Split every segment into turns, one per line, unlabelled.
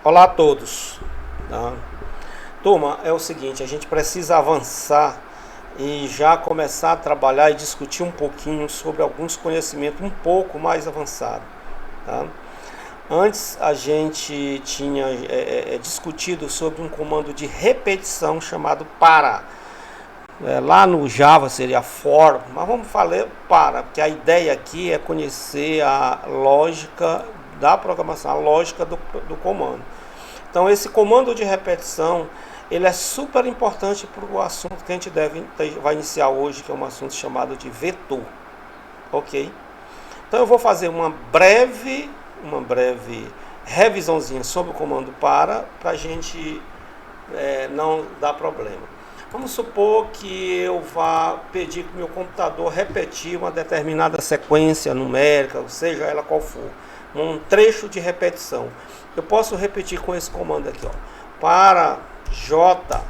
Olá a todos. Tá? Turma, é o seguinte, a gente precisa avançar e já começar a trabalhar e discutir um pouquinho sobre alguns conhecimentos um pouco mais avançados. Tá? Antes a gente tinha discutido sobre um comando de repetição chamado para. Lá no Java seria for, mas vamos falar para, porque a ideia aqui é conhecer a lógica da programação, a lógica do comando. Então esse comando de repetição, ele é super importante para o assunto que a gente vai iniciar hoje, que é um assunto chamado de vetor. Ok? Então eu vou fazer uma breve revisãozinha sobre o comando para a gente não dar problema. Vamos supor que eu vá pedir que o meu computador repetir uma determinada sequência numérica, seja ela qual for, um trecho de repetição. Eu posso repetir com esse comando aqui, ó, para J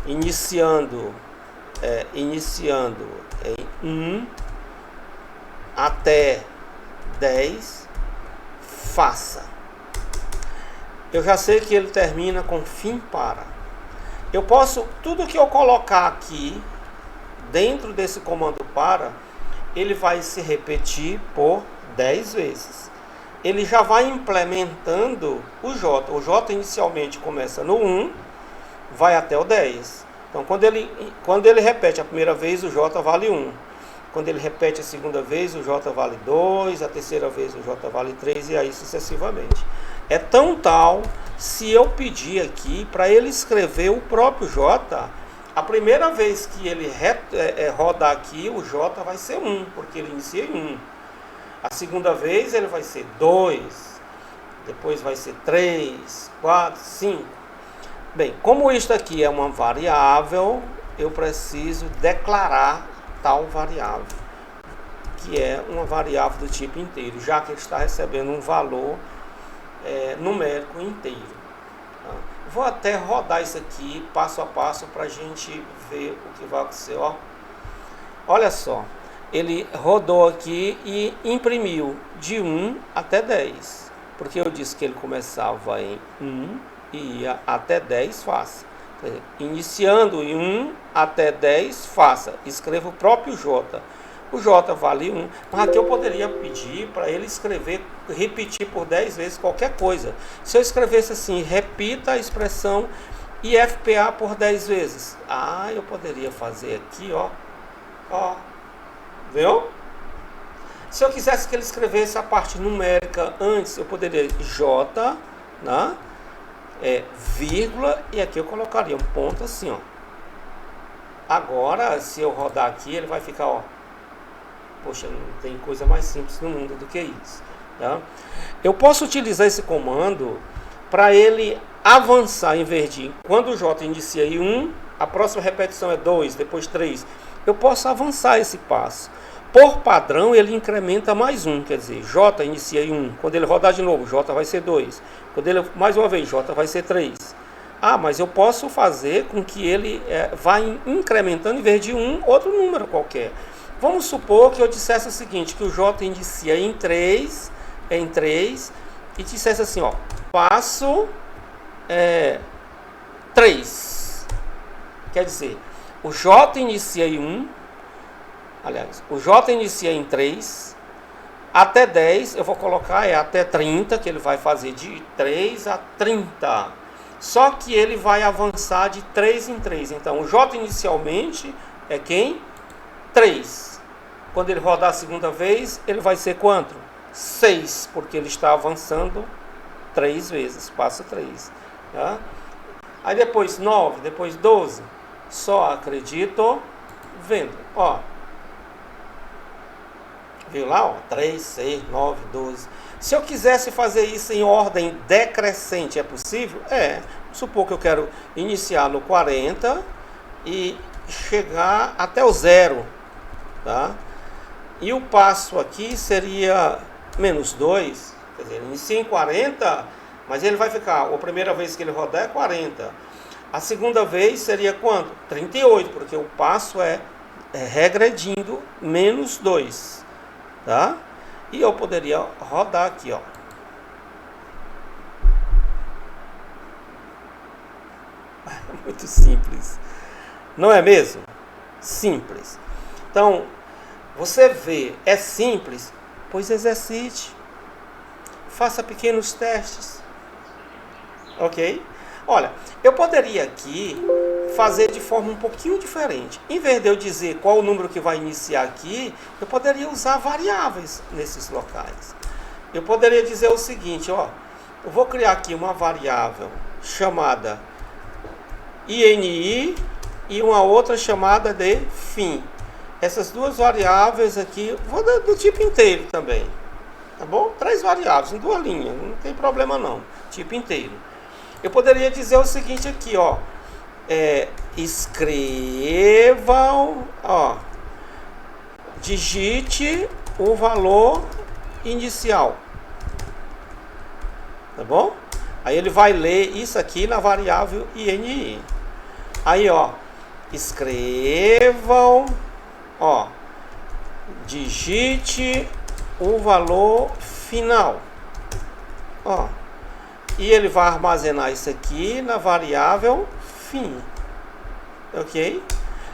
iniciando em 1 até 10, faça. Eu já sei que ele termina com fim para. Eu posso, tudo que eu colocar aqui dentro desse comando para, ele vai se repetir por 10 vezes. Ele já vai implementando o J. O J inicialmente começa no 1, vai até o 10. Então quando ele repete a primeira vez, o J vale 1. Quando ele repete a segunda vez, o J vale 2, a terceira vez o J vale 3 e aí sucessivamente. É tão tal, se eu pedir aqui para ele escrever o próprio J, a primeira vez que ele rodar aqui, o J vai ser 1, porque ele inicia em 1. A segunda vez ele vai ser 2, depois vai ser 3, 4, 5. Bem, como isto aqui é uma variável, eu preciso declarar tal variável, que é uma variável do tipo inteiro, já que ele está recebendo um valor numérico inteiro. Tá? Vou até rodar isso aqui passo a passo para a gente ver o que vai acontecer. Ó. Olha só, ele rodou aqui e imprimiu de 1 até 10, porque eu disse que ele começava em 1 e ia até 10, faça. Iniciando em 1 até 10, faça. Escreva o próprio J. O J vale 1, mas aqui eu poderia pedir para ele repetir por 10 vezes qualquer coisa. Se eu escrevesse assim, repita a expressão IFPA por 10 vezes. Eu poderia fazer aqui, ó, viu? Se eu quisesse que ele escrevesse a parte numérica antes, eu poderia J, né? Vírgula, e aqui eu colocaria um ponto assim, ó. Agora, se eu rodar aqui, ele vai ficar, ó. Poxa, não tem coisa mais simples no mundo do que isso. Tá? Eu posso utilizar esse comando para ele avançar em vez de, quando o J inicia em 1, a próxima repetição é 2, depois 3. Eu posso avançar esse passo. Por padrão, ele incrementa mais 1, quer dizer, J inicia em 1. Quando ele rodar de novo, J vai ser 2. Quando ele, mais uma vez, J vai ser 3. Mas eu posso fazer com que ele vá incrementando em vez de 1, outro número qualquer. Vamos supor que eu dissesse o seguinte, que o J inicia em 3, e dissesse assim, ó, passo 3. Quer dizer, o J inicia em 1, aliás, o J inicia em 3, até 10, eu vou colocar até 30, que ele vai fazer de 3 a 30. Só que ele vai avançar de 3 em 3. Então, o J inicialmente é quem? 3. Quando ele rodar a segunda vez, ele vai ser quanto? 6, porque ele está avançando 3 vezes, passa 3. Tá? Aí depois 9, depois 12, só acredito vendo. Ó. Viu lá? Ó, 3, 6, 9, 12. Se eu quisesse fazer isso em ordem decrescente, é possível? Vamos supor que eu quero iniciar no 40 e chegar até o 0. Tá? E o passo aqui seria menos 2. Quer dizer, ele inicia em 40, mas ele vai ficar, a primeira vez que ele rodar é 40. A segunda vez seria quanto? 38, porque o passo é regredindo menos 2. Tá? E eu poderia rodar aqui, ó. Muito simples. Não é mesmo? Simples. Então, você vê, é simples, pois exercite. Faça pequenos testes. Ok? Olha, eu poderia aqui fazer de forma um pouquinho diferente. Em vez de eu dizer qual o número que vai iniciar aqui, eu poderia usar variáveis nesses locais. Eu poderia dizer o seguinte, ó, eu vou criar aqui uma variável chamada INI e uma outra chamada de fim. Essas duas variáveis aqui, vou dar do tipo inteiro também, tá bom? 3 variáveis em 2 linhas, não tem problema não, tipo inteiro. Eu poderia dizer o seguinte aqui, ó, escrevam, ó, digite o valor inicial, tá bom? Aí ele vai ler isso aqui na variável INI. Aí, ó, escrevam, ó, digite o valor final, ó, e ele vai armazenar isso aqui na variável fim, ok?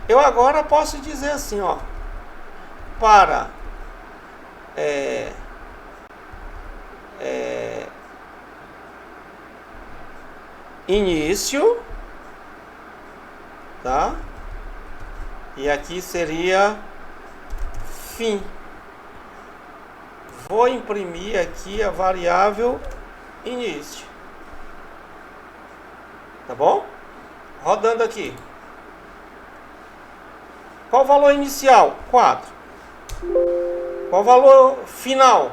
Eu agora posso dizer assim, ó, para início, tá? E aqui seria fim. Vou imprimir aqui a variável início, tá bom? Rodando aqui. Qual o valor inicial? 4. Qual o valor final?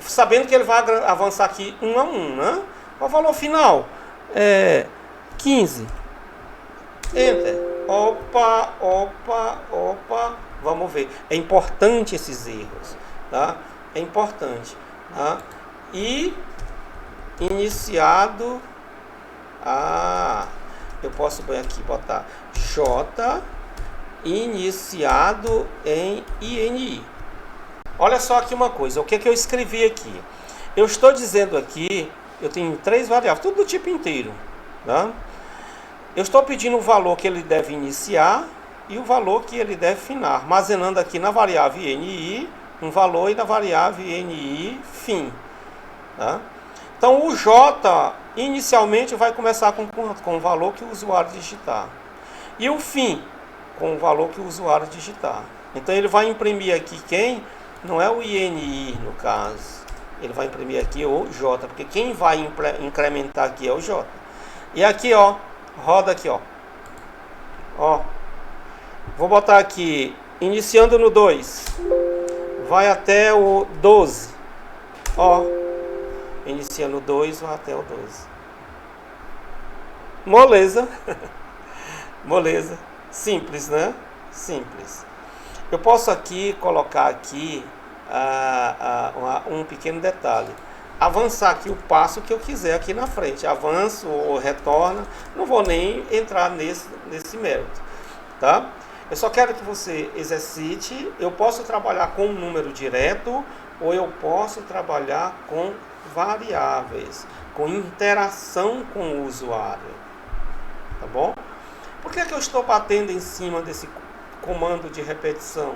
Sabendo que ele vai avançar aqui 1 a 1, né? Qual o valor final? 15. Enter. Opa. Vamos ver. É importante esses erros, tá? É importante, tá? E iniciado. Eu posso aqui botar J iniciado em INI. Olha só aqui uma coisa, o que eu escrevi aqui? Eu estou dizendo aqui, eu tenho 3 variáveis, tudo do tipo inteiro, tá? Eu estou pedindo o valor que ele deve iniciar e o valor que ele deve finar, armazenando aqui na variável INI um valor e na variável INI fim, tá? Então o J inicialmente vai começar com o valor que o usuário digitar e o fim com o valor que o usuário digitar. Então ele vai imprimir aqui quem? Não é o INI no caso, ele vai imprimir aqui o J, porque quem vai incrementar aqui é o J. E aqui, ó, roda aqui, ó, vou botar aqui, iniciando no 2, vai até o 12, ó, iniciando o 2, vai até o 12. Moleza. Moleza. Simples, né? Simples. Eu posso aqui colocar aqui um pequeno detalhe. Avançar aqui o passo que eu quiser aqui na frente. Avanço ou retorna. Não vou nem entrar nesse mérito, tá? Eu só quero que você exercite. Eu posso trabalhar com um número direto ou eu posso trabalhar com variáveis, com interação com o usuário, tá bom? Por que eu estou batendo em cima desse comando de repetição?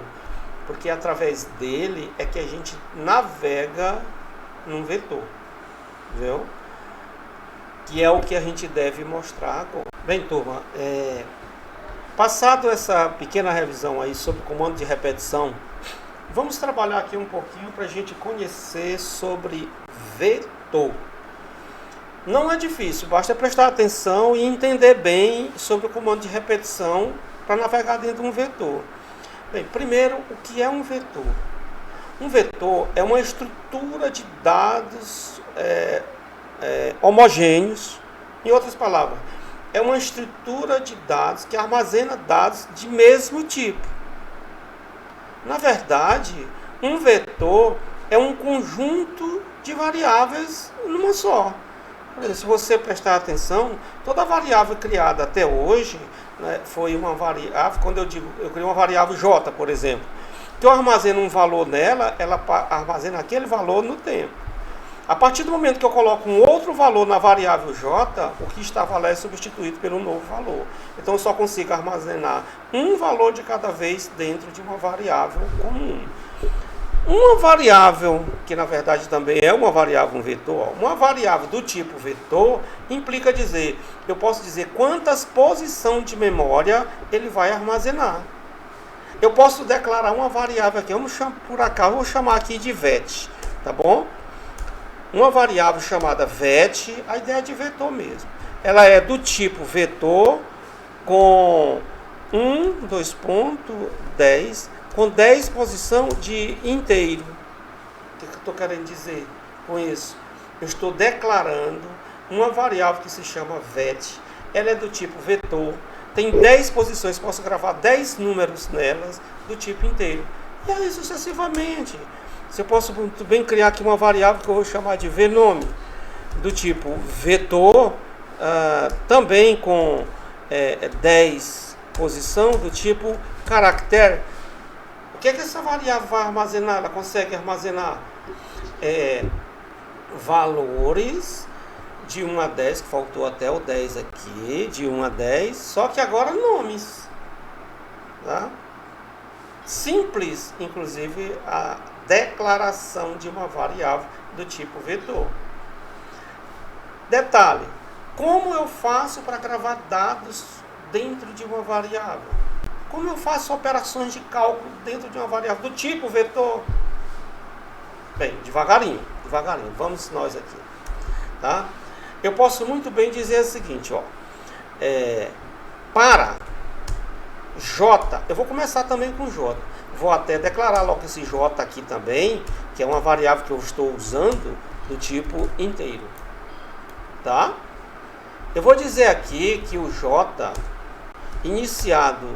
Porque através dele é que a gente navega num vetor, viu? Que é o que a gente deve mostrar agora. Bem, turma, passado essa pequena revisão aí sobre comando de repetição, vamos trabalhar aqui um pouquinho para a gente conhecer sobre vetor. Não é difícil, basta prestar atenção e entender bem sobre o comando de repetição para navegar dentro de um vetor. Bem, primeiro, o que é um vetor? Um vetor é uma estrutura de dados homogêneos. Em outras palavras, é uma estrutura de dados que armazena dados de mesmo tipo. Na verdade, um vetor é um conjunto de variáveis numa só. Se você prestar atenção, toda variável criada até hoje, né, foi uma variável, quando eu criei uma variável J, por exemplo, que eu armazeno um valor nela, ela armazena aquele valor no tempo. A partir do momento que eu coloco um outro valor na variável j, o que estava lá é substituído pelo novo valor. Então eu só consigo armazenar um valor de cada vez dentro de uma variável comum. Uma variável, que na verdade também é uma variável, um vetor, uma variável do tipo vetor, implica dizer, eu posso dizer quantas posições de memória ele vai armazenar. Eu posso declarar uma variável aqui, por acaso, vou chamar aqui de vet, tá bom? Uma variável chamada vet, a ideia é de vetor mesmo. Ela é do tipo vetor com 10 com 10 posição de inteiro. O que eu estou querendo dizer com isso? Eu estou declarando uma variável que se chama vet. Ela é do tipo vetor. Tem 10 posições, posso gravar 10 números nelas do tipo inteiro. E aí sucessivamente. Eu posso muito bem criar aqui uma variável que eu vou chamar de vnome, do tipo vetor, também com 10 posição do tipo caractere. O que é que essa variável vai armazenar? Ela consegue armazenar valores de 1 a 10, que faltou até o 10 aqui, de 1 a 10, só que agora nomes. Tá? Simples, inclusive, a declaração de uma variável do tipo vetor. Detalhe, como eu faço para gravar dados dentro de uma variável? Como eu faço operações de cálculo dentro de uma variável do tipo vetor? Bem, devagarinho, vamos nós aqui. Tá? Eu posso muito bem dizer o seguinte, ó, para J, eu vou começar também com J. Vou até declarar logo esse J aqui também, que é uma variável que eu estou usando do tipo inteiro. Tá? Eu vou dizer aqui que o J iniciado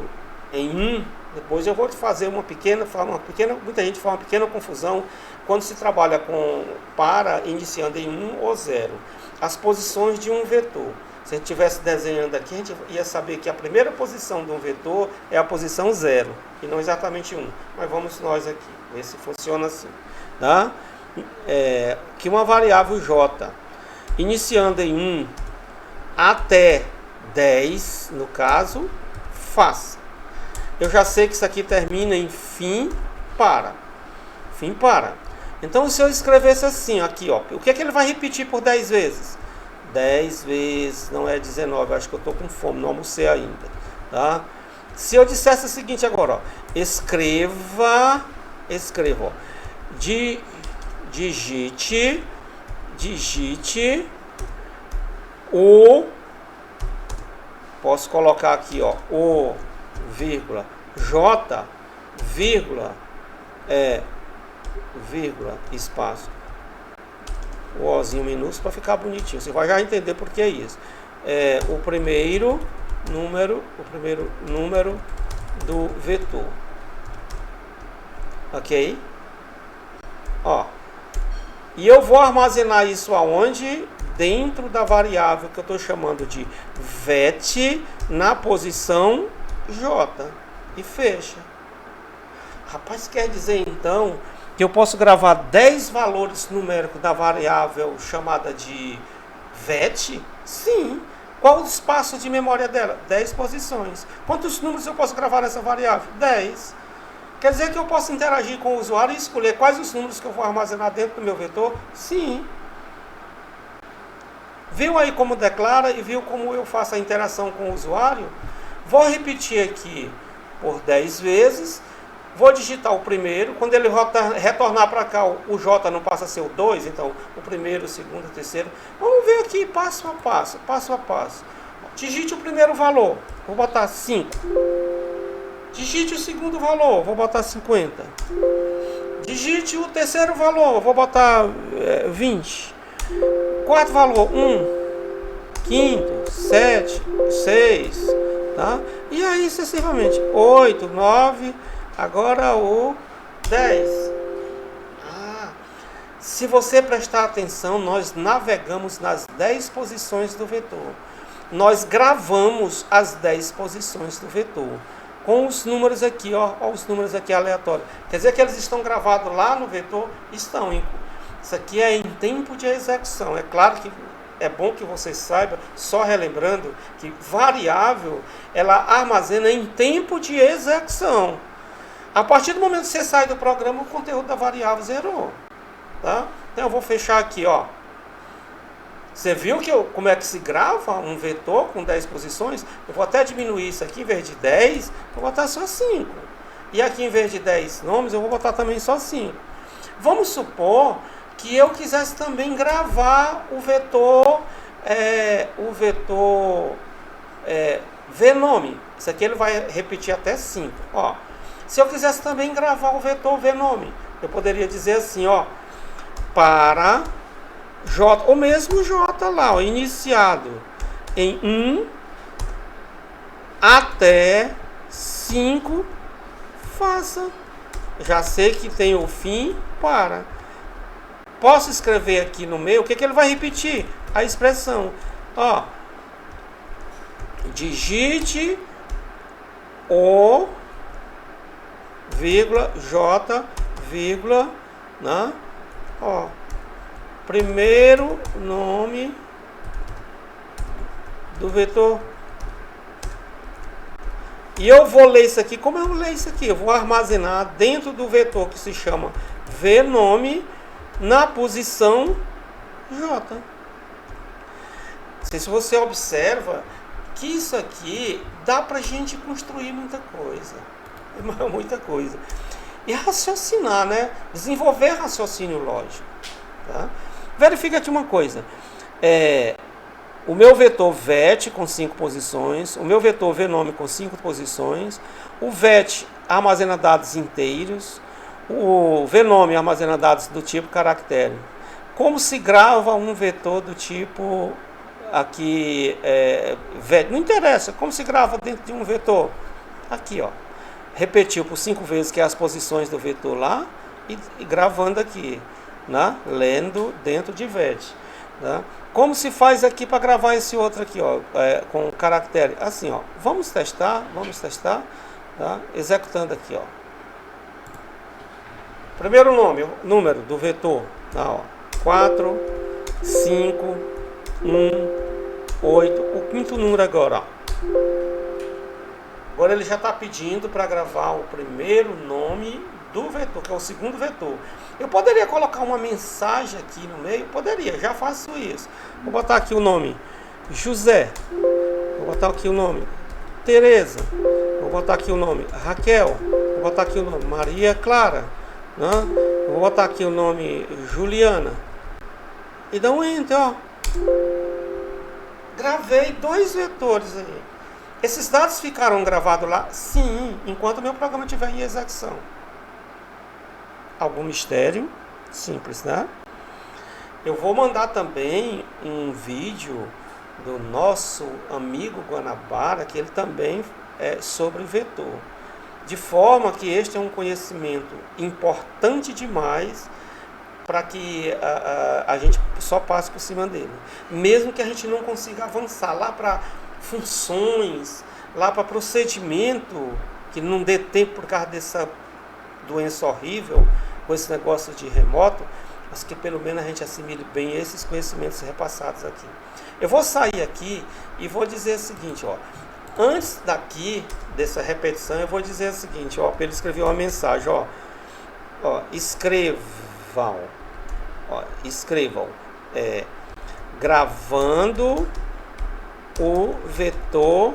em 1, depois eu vou fazer muita gente faz uma pequena confusão quando se trabalha com para iniciando em 1 ou 0. As posições de um vetor. Se a gente estivesse desenhando aqui, a gente ia saber que a primeira posição de um vetor é a posição 0, e não exatamente 1. Mas vamos nós aqui, ver se funciona assim. Tá? Que uma variável j, iniciando em 1 até 10, no caso, faça. Eu já sei que isso aqui termina em fim para. Fim para. Então, se eu escrevesse assim, aqui, ó, o que é que ele vai repetir por 10 vezes? 10 vezes, não é 19, acho que eu estou com fome, não almocei ainda. Tá? Se eu dissesse o seguinte agora, ó, escreva, ó, digite o, posso colocar aqui, ó, o, vírgula, j, vírgula, espaço, o ozinho minúsculo para ficar bonitinho. Você vai já entender por que é isso. O primeiro número do vetor. Ok? Ó. E eu vou armazenar isso aonde? Dentro da variável que eu estou chamando de vet na posição j. E fecha. Rapaz, quer dizer então que eu posso gravar 10 valores numéricos da variável chamada de vet? Sim. Qual o espaço de memória dela? 10 posições. Quantos números eu posso gravar nessa variável? 10. Quer dizer que eu posso interagir com o usuário e escolher quais os números que eu vou armazenar dentro do meu vetor? Sim. Viu aí como declara e viu como eu faço a interação com o usuário? Vou repetir aqui por 10 vezes. Vou digitar o primeiro. Quando ele retornar para cá, o J não passa a ser o 2. Então, o primeiro, o segundo, o terceiro. Vamos ver aqui passo a passo. Digite o primeiro valor. Vou botar 5. Digite o segundo valor. Vou botar 50. Digite o terceiro valor. Vou botar 20. Quarto valor, 1. Quinto, 7, 6. Tá? E aí, sucessivamente. 8, 9... Agora o 10. Se você prestar atenção, nós navegamos nas 10 posições do vetor. Nós gravamos as 10 posições do vetor. Com os números aqui, ó os números aqui aleatórios. Quer dizer que eles estão gravados lá no vetor? Estão. Isso aqui é em tempo de execução. É claro que é bom que você saiba, só relembrando, que variável, ela armazena em tempo de execução. A partir do momento que você sai do programa, o conteúdo da variável zerou. Tá? Então eu vou fechar aqui, ó. Você viu como é que se grava um vetor com 10 posições? Eu vou até diminuir isso aqui, em vez de 10, vou botar só 5. E aqui, em vez de 10 nomes, eu vou botar também só 5. Vamos supor que eu quisesse também gravar o vetor vnome. Isso aqui ele vai repetir até 5. Ó. Se eu quisesse também gravar o vetor vnome, eu poderia dizer assim, ó, para J, ou mesmo J lá, ó, iniciado em 1 até 5, faça. Já sei que tem o fim para. Posso escrever aqui no meio, o que ele vai repetir? A expressão. Ó, digite o, vírgula, J, vírgula, né? Ó, primeiro nome do vetor. E eu vou ler isso aqui. Como eu vou ler isso aqui? Eu vou armazenar dentro do vetor que se chama vnome na posição J. Não sei se você observa que isso aqui dá pra gente construir muita coisa. Muita coisa. E raciocinar, né? Desenvolver raciocínio lógico. Tá? Verifica aqui uma coisa. O meu vetor vet com 5 posições, o meu vetor vnome com 5 posições, o vet armazena dados inteiros, o vnome armazena dados do tipo caractere. Como se grava um vetor do tipo aqui, vet? Não interessa, como se grava dentro de um vetor? Aqui, ó. Repetiu por 5 vezes, que é as posições do vetor lá, e gravando aqui, né? Lendo dentro de vet. Né? Como se faz aqui para gravar esse outro aqui, ó, com caractere? Assim, ó. Vamos testar, tá? Executando aqui, ó. Primeiro número do vetor, tá, ó. 4, 5, 1, 8. O quinto número agora, ó. Agora ele já está pedindo para gravar o primeiro nome do vetor, que é o segundo vetor. Eu poderia colocar uma mensagem aqui no meio? Poderia, já faço isso. Vou botar aqui o nome José. Vou botar aqui o nome Tereza. Vou botar aqui o nome Raquel. Vou botar aqui o nome Maria Clara. Né? Vou botar aqui o nome Juliana. E dá um enter, ó. Gravei 2 vetores aí. Esses dados ficaram gravados lá? Sim, enquanto o meu programa estiver em execução. Algum mistério? Simples, né? Eu vou mandar também um vídeo do nosso amigo Guanabara, que ele também é sobre vetor. De forma que este é um conhecimento importante demais para que a gente só passe por cima dele. Mesmo que a gente não consiga avançar lá para funções, lá para procedimento, que não dê tempo por causa dessa doença horrível, com esse negócio de remoto, mas que pelo menos a gente assimile bem esses conhecimentos repassados aqui. Eu vou sair aqui e vou dizer o seguinte, ó. Antes daqui, dessa repetição, eu vou dizer o seguinte, ó, para ele escrever uma mensagem, ó. Escrevam, gravando o vetor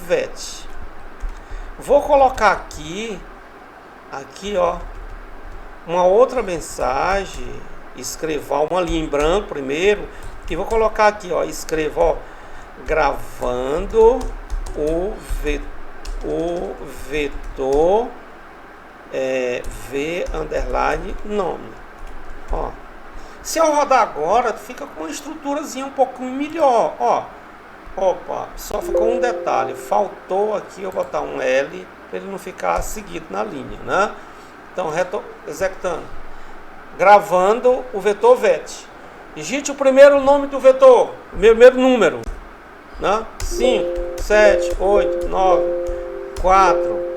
vet. Vou colocar aqui, ó, uma outra mensagem, escrever uma linha em branco primeiro, e vou colocar aqui, ó, escreva, ó, gravando o vetor v underline nome. Ó. Se eu rodar agora, fica com uma estruturazinha um pouquinho melhor, ó. Opa, só ficou um detalhe, faltou aqui eu botar um L para ele não ficar seguido na linha, né? Então, executando, gravando o vetor vet. Digite o primeiro nome do vetor, o primeiro número, né? 5, 7, 8, 9, 4.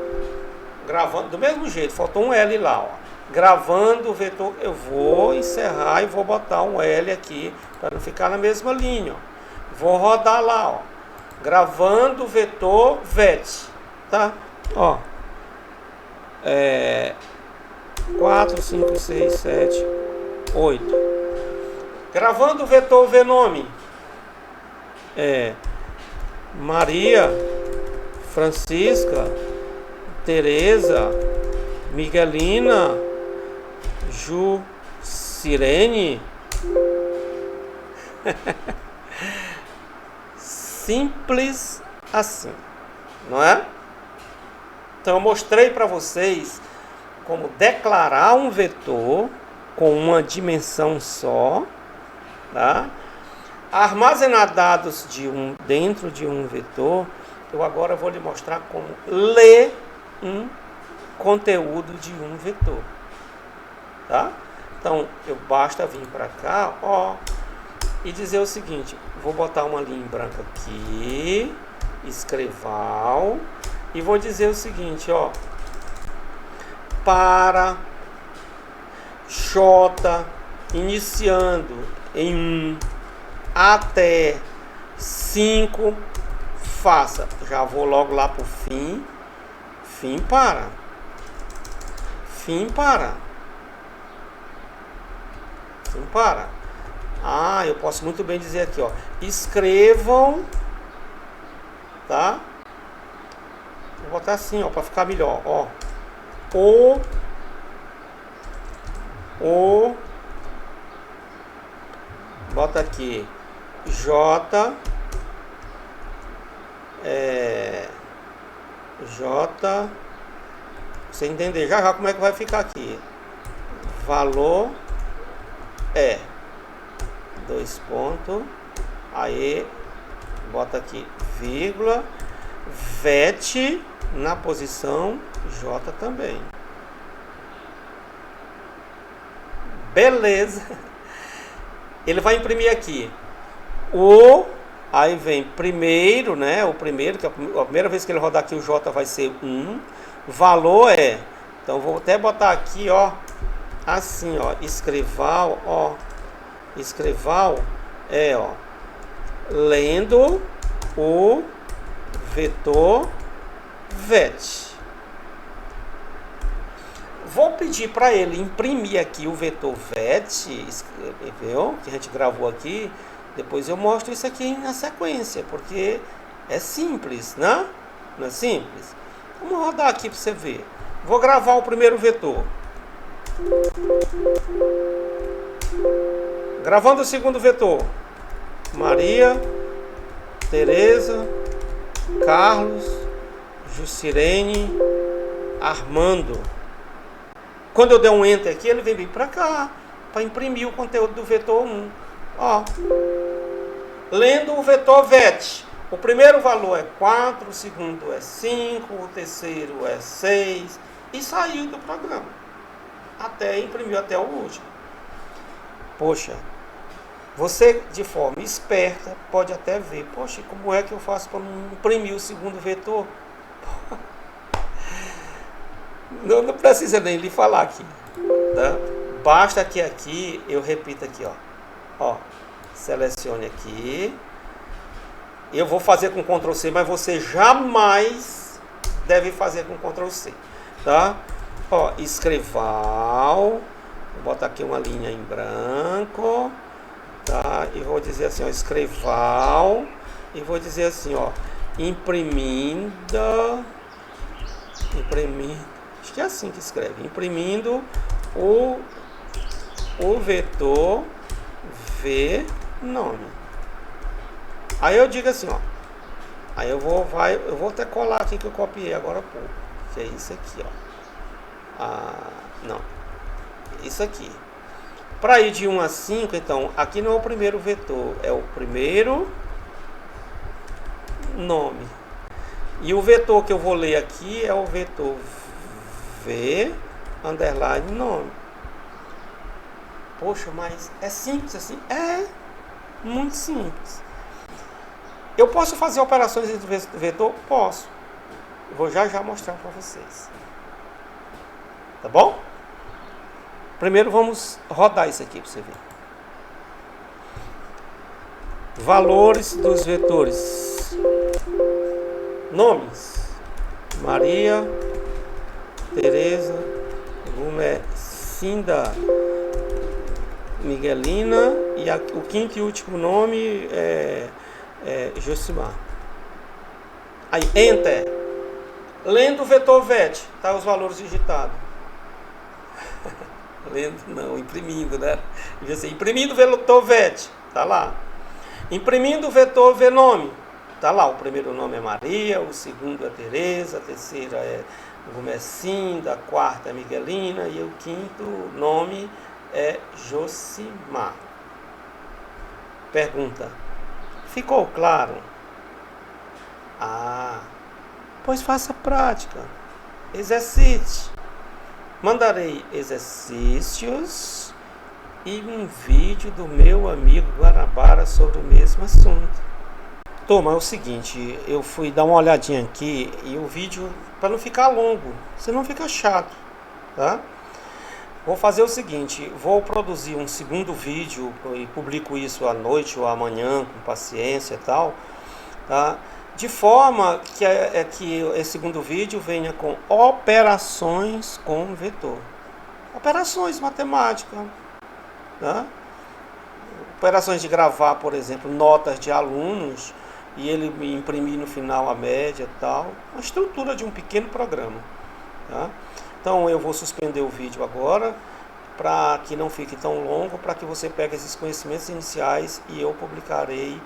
Gravando do mesmo jeito, faltou um L lá, ó. Gravando o vetor, eu vou encerrar e vou botar um L aqui para não ficar na mesma linha. Ó. Vou rodar lá, ó. Gravando o vetor VET, tá? Ó. 4, 5, 6, 7, 8. Gravando o vetor VNome. Maria, Francisca, Tereza, Miguelina, Ju, Sirene. Simples assim, não é? Então eu mostrei para vocês como declarar um vetor com uma dimensão só, tá? Armazenar dados dentro de um vetor. Eu agora vou lhe mostrar como ler um conteúdo de um vetor, tá? Então, basta vir para cá, ó, e dizer o seguinte, vou botar uma linha em branco aqui, escreval, e vou dizer o seguinte, ó, para J iniciando em 1 até 5, faça, já vou logo lá para o fim para. Eu posso muito bem dizer aqui, ó, escrevam, tá? Vou botar assim, ó, para ficar melhor, ó. Bota aqui J você entender já como é que vai ficar aqui. Valor 2 pontos, aí bota aqui vírgula, VET na posição J também. Beleza. Ele vai imprimir aqui aí vem primeiro, né? O primeiro, que a primeira vez que ele rodar aqui o J vai ser 1. Valor então vou até botar aqui, ó, assim, ó, escreval, ó. Escreval ó, lendo o vetor VET. Vou pedir para ele imprimir aqui o vetor VET, viu? Que a gente gravou aqui. Depois eu mostro isso aqui na sequência, porque é simples, né? Não é simples? Vamos rodar aqui para você ver. Vou gravar o primeiro vetor. Gravando o segundo vetor. Maria, Tereza, Carlos, Jucirene, Armando. Quando eu der um Enter aqui, ele vem bem para cá, para imprimir o conteúdo do vetor 1. Ó. Lendo o vetor VET. O primeiro valor é 4, o segundo é 5, o terceiro é 6. E saiu do programa. Imprimiu até o último. Poxa, você de forma esperta pode até ver. Poxa, como é que eu faço para imprimir o segundo vetor? Não precisa nem lhe falar aqui, tá? Basta que aqui eu repita aqui, ó, selecione aqui. Eu vou fazer com Ctrl C, mas você jamais deve fazer com Ctrl C, tá? Ó, escreval, vou botar aqui uma linha em branco, tá? E vou dizer assim, ó, escreval, e vou dizer assim, ó, imprimindo, acho que é assim que escreve, imprimindo o vetor VNome. Aí eu digo assim, ó, aí eu vou até colar aqui que eu copiei agora há pouco, que é isso aqui, ó, não, isso aqui. Para ir de 1 a 5, então, aqui não é o primeiro vetor, é o primeiro nome. E o vetor que eu vou ler aqui é o vetor V_nome. Poxa, mas é simples assim? É muito simples. Eu posso fazer operações entre vetor? Posso. Eu vou já mostrar para vocês. Tá bom? Primeiro vamos rodar isso aqui para você ver. Valores dos vetores. Nomes: Maria, Teresa, Gumercinda, Miguelina, e o quinto e último nome é Josimar. Aí, Enter. Lendo o vetor VET, tá os valores digitados. Lendo não, imprimindo, né? Imprimindo o vetor VET, tá lá. Imprimindo o vetor VNome, tá lá. O primeiro nome é Maria, o segundo é Teresa, a terceira é Gumercinda, a quarta é Miguelina e o quinto nome é Josimar. Pergunta: ficou claro? Pois faça prática. Exercite. Mandarei exercícios e um vídeo do meu amigo Guanabara sobre o mesmo assunto. Turma, é o seguinte, eu fui dar uma olhadinha aqui e o vídeo, para não ficar longo, senão fica chato, tá? Vou fazer o seguinte, vou produzir um segundo vídeo e publico isso à noite ou amanhã, com paciência e tal, tá? De forma que esse segundo vídeo venha com operações com vetor. Operações matemáticas, tá? Operações de gravar, por exemplo, notas de alunos e ele me imprimir no final a média e tal. A estrutura de um pequeno programa, tá? Então eu vou suspender o vídeo agora, para que não fique tão longo, para que você pegue esses conhecimentos iniciais e eu publicarei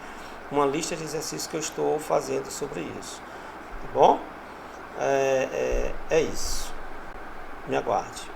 uma lista de exercícios que eu estou fazendo sobre isso. Tá bom? É isso. Me aguarde.